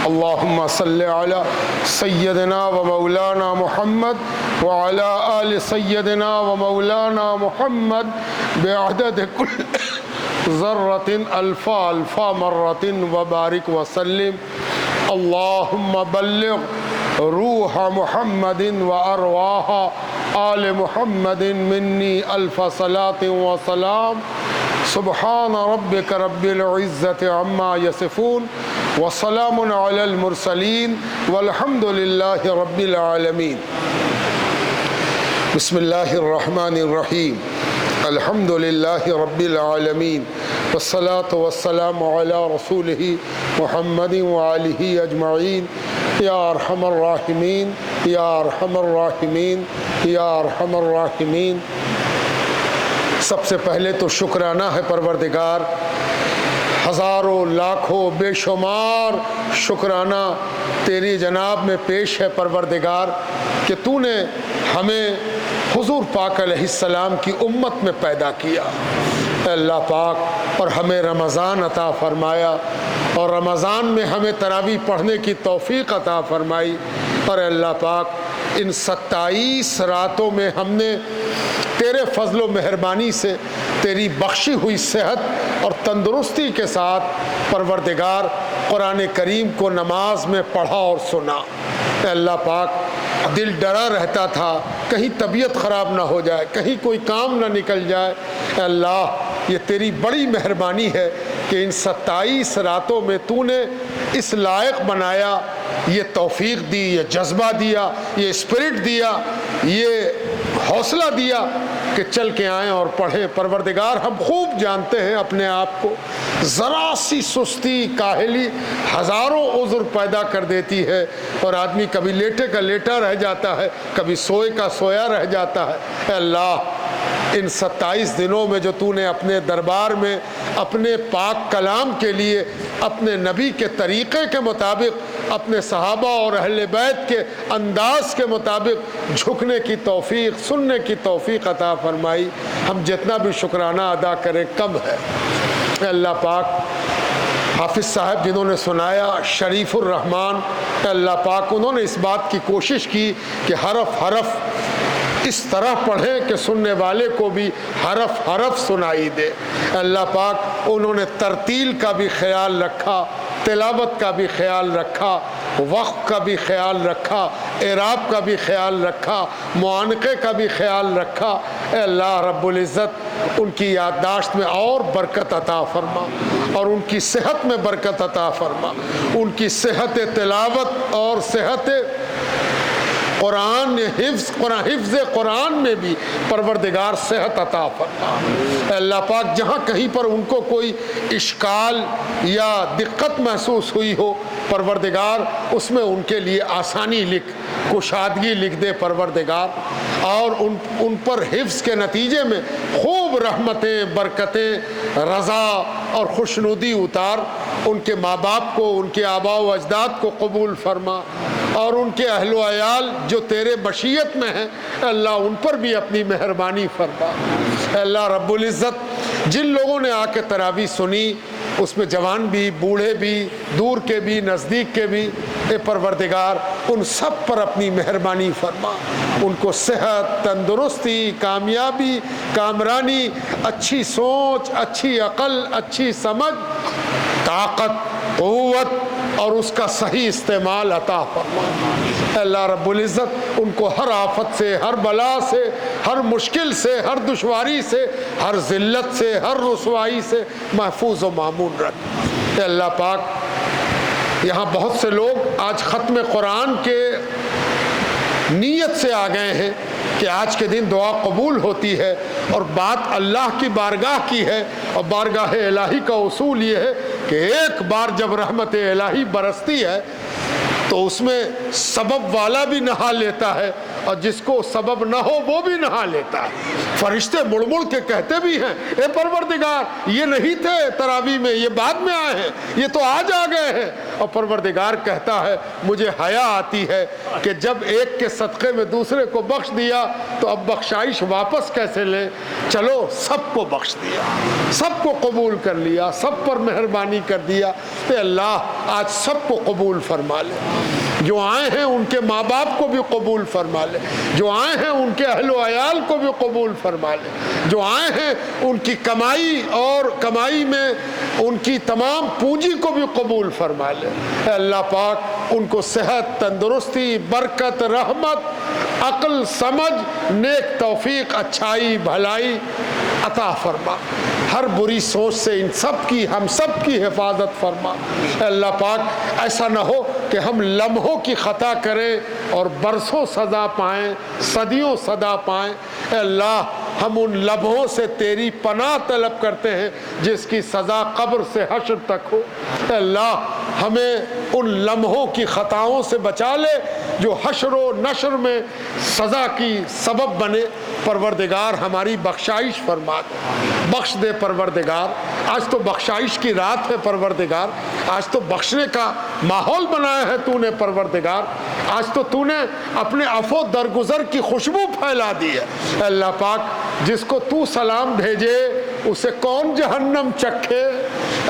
اللهم صل على سيدنا ومولانا محمد وعلى آل سيدنا ومولانا محمد بعدد كل ذرة ألف ألف مرة وبارك وسلم. اللهم بلغ روح محمد وأرواح آل محمد مني ألف صلاة وسلام. سبحان ربك رب العزة عما يصفون وسلام على المرسلين والحمد لله رب العالمين. بسم الله الرحمن الرحيم. الحمد لله رب العالمين والصلاة والسلام على رسوله محمد وآله أجمعين. يا أرحم الراحمين يا أرحم الراحمين يا أرحم الراحمين. سب سے پہلے تو شکرانہ ہے پروردگار، ہزاروں لاکھوں بے شمار شکرانہ تیری جناب میں پیش ہے پروردگار کہ تو نے ہمیں حضور پاک علیہ السلام کی امت میں پیدا کیا اے اللہ پاک، اور ہمیں رمضان عطا فرمایا، اور رمضان میں ہمیں تراویح پڑھنے کی توفیق عطا فرمائی. اور اے اللہ پاک، ان 27 راتوں میں ہم نے تیرے فضل و مہربانی سے تیری بخشی ہوئی صحت اور تندرستی کے ساتھ پروردگار قرآن کریم کو نماز میں پڑھا اور سنا. اے اللہ پاک، دل ڈرا رہتا تھا کہیں طبیعت خراب نہ ہو جائے، کہیں کوئی کام نہ نکل جائے. اے اللہ، یہ تیری بڑی مہربانی ہے کہ ان 27 راتوں میں تو نے اس لائق بنایا، یہ توفیق دی، یہ جذبہ دیا، یہ اسپرٹ دیا، یہ حوصلہ دیا کہ چل کے آئیں اور پڑھیں. پروردگار، ہم خوب جانتے ہیں اپنے آپ کو، ذرا سی سستی کاہلی ہزاروں عذر پیدا کر دیتی ہے، اور آدمی کبھی لیٹے کا لیٹا رہ جاتا ہے، کبھی سوئے کا سویا رہ جاتا ہے. اے اللہ، ان 27 دنوں میں جو تو نے اپنے دربار میں اپنے پاک کلام کے لیے اپنے نبی کے طریقے کے مطابق، اپنے صحابہ اور اہل بیت کے انداز کے مطابق جھکنے کی توفیق، سننے کی توفیق عطا فرمائی، ہم جتنا بھی شکرانہ ادا کریں کم ہے. اے اللہ پاک، حافظ صاحب جنہوں نے سنایا، شریف الرحمان، اے اللہ پاک، انہوں نے اس بات کی کوشش کی کہ حرف حرف اس طرح پڑھیں کہ سننے والے کو بھی حرف حرف سنائی دے. اللہ پاک، انہوں نے ترتیل کا بھی خیال رکھا، تلاوت کا بھی خیال رکھا، وقف کا بھی خیال رکھا، اعراب کا بھی خیال رکھا، معانقے کا بھی خیال رکھا. اے اللہ رب العزت، ان کی یادداشت میں اور برکت عطا فرما، اور ان کی صحت میں برکت عطا فرما، ان کی صحت تلاوت اور صحت قرآن حفظ قرآن میں بھی پروردگار صحت عطا فرما. اے اللہ پاک، جہاں کہیں پر ان کو کوئی اشکال یا دقت محسوس ہوئی ہو پروردگار، اس میں ان کے لیے آسانی لکھ، کشادگی لکھ دے پروردگار، اور ان پر حفظ کے نتیجے میں خوب رحمتیں، برکتیں، رضا اور خوشنودی اتار. ان کے ماں باپ کو، ان کے آباء و اجداد کو قبول فرما، اور ان کے اہل و عیال جو تیرے مشیت میں ہیں، اللہ ان پر بھی اپنی مہربانی فرما. اے اللہ رب العزت، جن لوگوں نے آ کے تراویح سنی، اس میں جوان بھی، بوڑھے بھی، دور کے بھی، نزدیک کے بھی، اے پروردگار، ان سب پر اپنی مہربانی فرما. ان کو صحت، تندرستی، کامیابی، کامرانی، اچھی سوچ، اچھی عقل، اچھی سمجھ، طاقت، قوت اور اس کا صحیح استعمال عطا فرما. اے اللہ رب العزت، ان کو ہر آفت سے، ہر بلا سے، ہر مشکل سے، ہر دشواری سے، ہر ذلت سے، ہر رسوائی سے محفوظ و مامون رکھ. اے اللہ پاک، یہاں بہت سے لوگ آج ختم قرآن کے نیت سے آ گئے ہیں کہ آج کے دن دعا قبول ہوتی ہے، اور بات اللہ کی بارگاہ کی ہے، اور بارگاہ الہی کا اصول یہ ہے کہ ایک بار جب رحمت الہی برستی ہے تو اس میں سبب والا بھی نہا لیتا ہے اور جس کو سبب نہ ہو وہ بھی نہا لیتا ہے۔ فرشتے مڑ مڑ کے کہتے بھی ہیں اے پروردگار یہ نہیں تھے تراویح میں، یہ بعد میں آئے ہیں، یہ تو آج آ گئے ہیں۔ اور پروردگار کہتا ہے مجھے حیا آتی ہے کہ جب ایک کے صدقے میں دوسرے کو بخش دیا تو اب بخشائش واپس کیسے لیں، چلو سب کو بخش دیا، سب کو قبول کر لیا، سب پر مہربانی کر دیا۔ تو اللہ آج سب کو قبول فرما لے، جو آئے ہیں ان کے ماں باپ کو بھی قبول فرما لے، جو آئے ہیں ان کے اہل و عیال کو بھی قبول فرما لے، جو آئے ہیں ان کی کمائی اور کمائی میں ان کی تمام پونجی کو بھی قبول فرما لے۔ اے اللہ پاک ان کو صحت، تندرستی، برکت، رحمت، عقل، سمجھ، نیک توفیق، اچھائی، بھلائی عطا فرما۔ ہر بری سوچ سے ان سب کی، ہم سب کی حفاظت فرما۔ اے اللہ پاک ایسا نہ ہو کہ ہم لمحوں کی خطا کریں اور برسوں سزا پائیں، صدیوں سزا پائیں۔ اے اللہ ہم ان لمحوں سے تیری پناہ طلب کرتے ہیں جس کی سزا قبر سے حشر تک ہو۔ اے اللہ ہمیں ان لمحوں کی خطاؤں سے بچا لے جو حشر و نشر میں سزا کی سبب بنے۔ پروردگار ہماری بخشائش فرما دے، بخش دے پروردگار۔ آج تو بخشائش کی رات ہے پروردگار، آج تو بخشنے کا ماحول بنایا ہے تو نے پروردگار، آج تو تو نے اپنے عفو درگزر کی خوشبو پھیلا دی ہے۔ اے اللہ پاک جس کو تو سلام بھیجے اسے کون جہنم چکھے،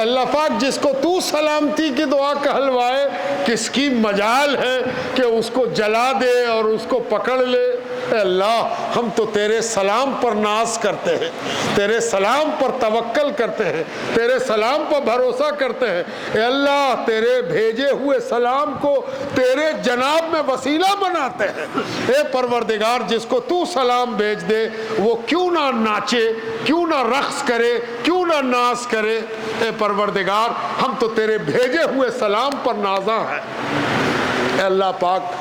اللہ پاک جس کو تو سلامتی کی دعا کہلوائے کس کی مجال ہے کہ اس کو جلا دے اور اس کو پکڑ لے۔ اے اللہ ہم تو تیرے سلام پر ناز کرتے ہیں، تیرے سلام پر توکل کرتے ہیں، تیرے سلام پر بھروسہ کرتے ہیں۔ اے اللہ تیرے بھیجے ہوئے سلام کو تیرے جناب میں وسیلہ بناتے ہیں۔ اے پروردگار جس کو تو سلام بھیج دے وہ کیوں نہ ناچے، کیوں نہ رقص کرے، کیوں نہ ناز کرے۔ اے پروردگار ہم تو تیرے بھیجے ہوئے سلام پر نازاں ہیں۔ اے اللہ پاک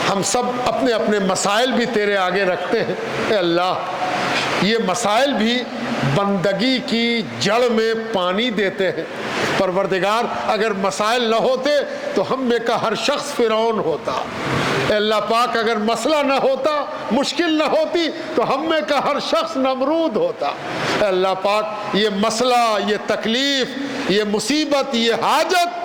ہم سب اپنے اپنے مسائل بھی تیرے آگے رکھتے ہیں۔ اے اللہ یہ مسائل بھی بندگی کی جڑ میں پانی دیتے ہیں۔ پروردگار اگر مسائل نہ ہوتے تو ہم میں کا ہر شخص فرعون ہوتا۔ اے اللہ پاک اگر مسئلہ نہ ہوتا، مشکل نہ ہوتی تو ہم میں کا ہر شخص نمرود ہوتا۔ اے اللہ پاک یہ مسئلہ، یہ تکلیف، یہ مصیبت، یہ حاجت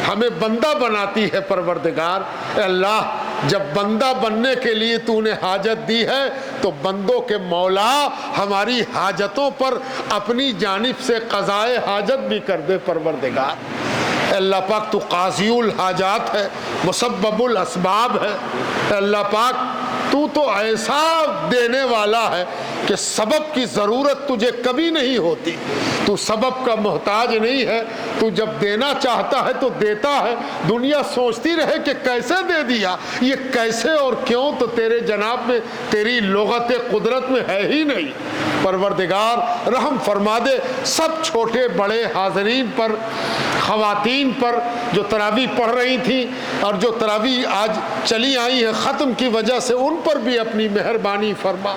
ہمیں بندہ بناتی ہے پروردگار۔ اے اللہ جب بندہ بننے کے لیے تو نے حاجت دی ہے تو بندوں کے مولا ہماری حاجتوں پر اپنی جانب سے قضائے حاجت بھی کر دے پروردگار۔ اے اللہ پاک تو قاضی الحاجات ہے، مسبب الاسباب ہے۔ اے اللہ پاک تو ایسا دینے والا ہے کہ سبب کی ضرورت تجھے کبھی نہیں ہوتی، تو سبب کا محتاج نہیں ہے، تو جب دینا چاہتا ہے تو دیتا ہے۔ دنیا سوچتی رہے کہ کیسے دے دیا، یہ کیسے اور کیوں تو تیرے جناب میں تیری لغت قدرت میں ہے ہی نہیں۔ پروردگار رحم فرما دے سب چھوٹے بڑے حاضرین پر، خواتین پر جو تراویح پڑھ رہی تھیں اور جو تراویح آج چلی آئی ہیں ختم کی وجہ سے، ان پر بھی اپنی مہربانی فرما،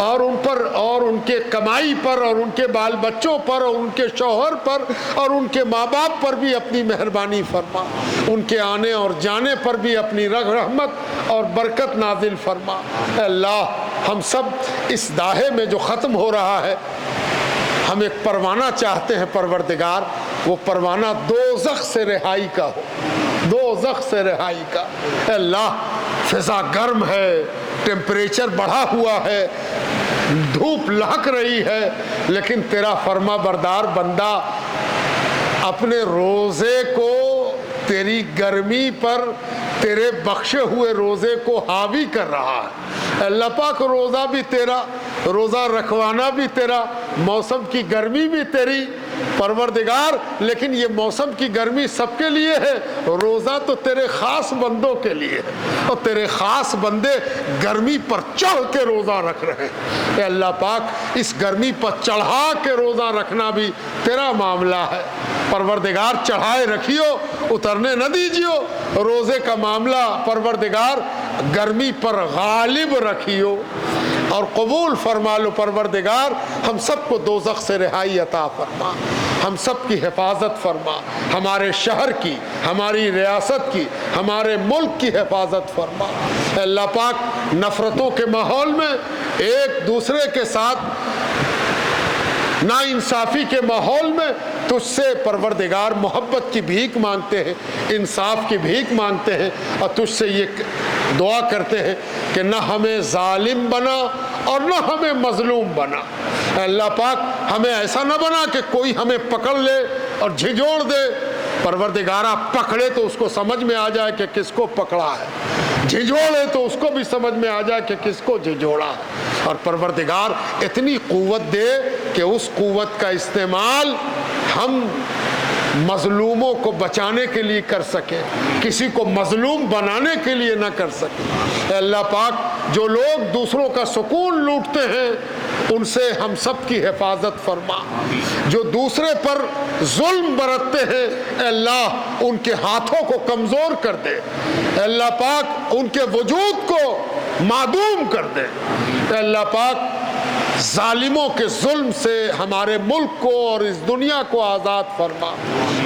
اور ان پر اور ان کے کمائی پر اور ان کے بال بچوں پر اور ان کے شوہر پر اور ان کے ماں باپ پر بھی اپنی مہربانی فرما، ان کے آنے اور جانے پر بھی اپنی رحمت اور برکت نازل فرما۔ اے اللہ ہم سب اس داہے میں جو ختم ہو رہا ہے ہم ایک پروانہ چاہتے ہیں پروردگار، وہ پروانہ دوزخ سے رہائی کا ہو، دوزخ سے رہائی کا۔ اے اللہ فضا گرم ہے، ٹیمپریچر بڑھا ہوا ہے، دھوپ لہک رہی ہے، لیکن تیرا فرما بردار بندہ اپنے روزے کو تیری گرمی پر تیرے بخشے ہوئے روزے کو حاوی کر رہا ہے۔ اللہ پاک روزہ بھی تیرا، روزہ رکھوانا بھی تیرا، موسم کی گرمی بھی تیری پروردگار، لیکن یہ موسم کی گرمی سب کے لیے ہے، روزہ تو تیرے خاص بندوں کے لیے ہے، اور تیرے خاص بندے گرمی پر چڑھ کے روزہ رکھ رہے ہیں۔ اے اللہ پاک اس گرمی پر چڑھا کے روزہ رکھنا بھی تیرا معاملہ ہے پروردگار، چڑھائے رکھیو اترنے نہ دیجیو، روزے کا معاملہ پروردگار گرمی پر غالب رکھیو اور قبول فرما لو پروردگار، ہم سب کو دوزخ سے رہائی عطا فرما۔ ہم سب کی حفاظت فرما، ہمارے شہر کی، ہماری ریاست کی، ہمارے ملک کی حفاظت فرما۔ اے اللہ پاک، نفرتوں کے ماحول میں، ایک دوسرے کے ساتھ ناانصافی کے ماحول میں تجھ سے پروردگار محبت کی بھیک مانگتے ہیں، انصاف کی بھیک مانگتے ہیں، اور تجھ سے یہ دعا کرتے ہیں کہ نہ ہمیں ظالم بنا اور نہ ہمیں مظلوم بنا۔ اے اللہ پاک، ہمیں ایسا نہ بنا کہ کوئی ہمیں پکڑ لے اور جھنجھوڑ دے۔ پروردگارہ، پکڑے تو اس کو سمجھ میں آ جائے کہ کس کو پکڑا ہے، جھنجھوڑے تو اس کو بھی سمجھ میں آ جائے کہ کس کو جھنجھوڑا ہے۔ اور پروردگار اتنی قوت دے کہ اس قوت کا استعمال ہم مظلوموں کو بچانے کے لیے کر سکیں، کسی کو مظلوم بنانے کے لیے نہ کر سکیں۔ اے اللہ پاک، جو لوگ دوسروں کا سکون لوٹتے ہیں ان سے ہم سب کی حفاظت فرما۔ جو دوسرے پر ظلم برتتے ہیں اے اللہ ان کے ہاتھوں کو کمزور کر دے، اے اللہ پاک ان کے وجود کو معدوم کر دے۔ اے اللہ پاک، ظالموں کے ظلم سے ہمارے ملک کو اور اس دنیا کو آزاد فرما۔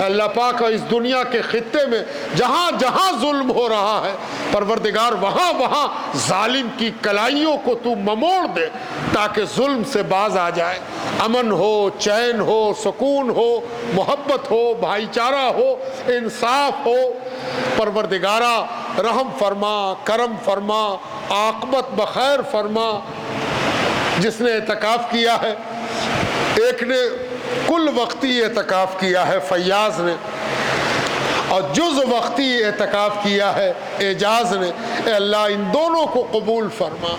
اللہ پاک، اس دنیا کے خطے میں جہاں جہاں ظلم ہو رہا ہے پروردگار، وہاں وہاں ظالم کی کلائیوں کو تو مموڑ دے تاکہ ظلم سے باز آ جائے، امن ہو، چین ہو، سکون ہو، محبت ہو، بھائی چارہ ہو، انصاف ہو۔ پروردگارہ، رحم فرما، کرم فرما، عاقبت بخیر فرما۔ جس نے اعتکاف کیا ہے، ایک نے کل وقتی اعتکاف کیا ہے فیاض نے، اور جز وقتی اعتکاف کیا ہے اعجاز نے، اے اللہ ان دونوں کو قبول فرما،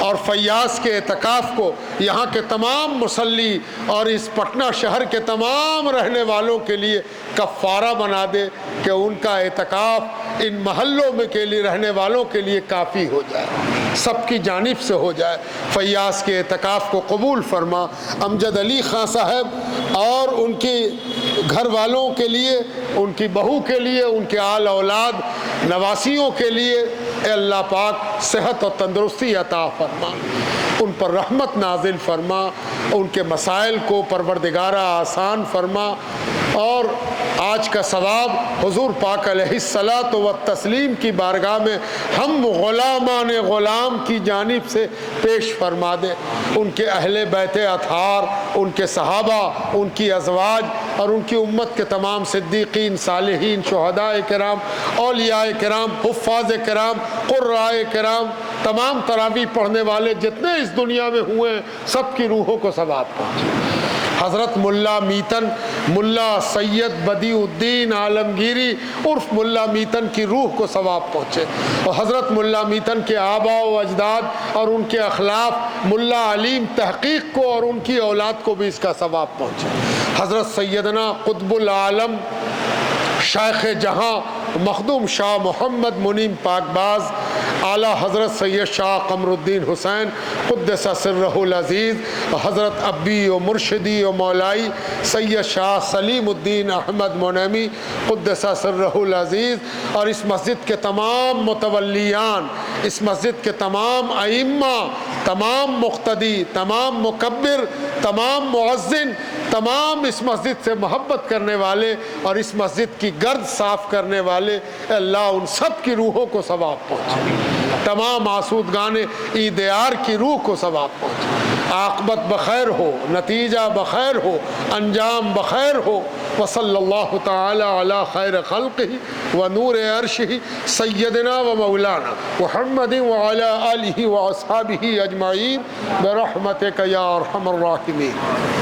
اور فیاض کے اعتکاف کو یہاں کے تمام مصلی اور اس پٹنہ شہر کے تمام رہنے والوں کے لیے کفارہ بنا دے کہ ان کا اعتکاف ان محلوں میں کے لیے رہنے والوں کے لیے کافی ہو جائے، سب کی جانب سے ہو جائے۔ فیاض کے اعتکاف کو قبول فرما۔ امجد علی خان صاحب اور ان کے گھر والوں کے لیے، ان کی بہو کے لیے، ان کے آل اولاد نواسیوں کے لیے اے اللہ پاک صحت اور تندرستی عطا فرما، ان پر رحمت نازل فرما، ان کے مسائل کو پروردگارہ آسان فرما، اور آج کا ثواب حضور پاک علیہ الصلاۃ والتسلیم کی بارگاہ میں ہم غلامان غلام کی جانب سے پیش فرما دے۔ ان کے اہل بیت اطہار، ان کے صحابہ، ان کی ازواج اور ان کی امت کے تمام صدیقین، صالحین، شہداء کرام، اولیاء کرام، حفاظ کرام، قراء کرام، تمام تراویح پڑھنے والے جتنے اس دنیا میں ہوئے ہیں سب کی روحوں کو ثواب پہنچے۔ حضرت ملا میتن، ملا سید بدیع الدین عالمگیری عرف ملا میتن کی روح کو ثواب پہنچے، اور حضرت ملا میتن کے آباء و اجداد اور ان کے اخلاف ملا علیم تحقیق کو اور ان کی اولاد کو بھی اس کا ثواب پہنچے۔ حضرت سیدنا قطب العالم شیخ جہاں مخدوم شاہ محمد منیم پاکباز، اعلیٰ حضرت سید شاہ قمر الدین حسین قدس سرہ العزیز، حضرت ابی و مرشدی و مولائی سید شاہ سلیم الدین احمد منیمی قدس سرہ العزیز، اور اس مسجد کے تمام متولیان، اس مسجد کے تمام ائمہ، تمام مقتدی، تمام مکبر، تمام مؤذن، تمام اس مسجد سے محبت کرنے والے اور اس مسجد کی گرد صاف کرنے والے، اللہ ان سب کی روحوں کو ثواب پہنچے، تمام آسودگان عیدیار کی روح کو ثواب پہنچے، عاقبت بخیر ہو، نتیجہ بخیر ہو، انجام بخیر ہو۔ وصلی اللہ تعالی علی خیر خلقہ و نور عرشہ سیدنا و مولانا محمد وعلی آلہ و اصحابہ اجمعین برحمتک یا ارحم الراحمین۔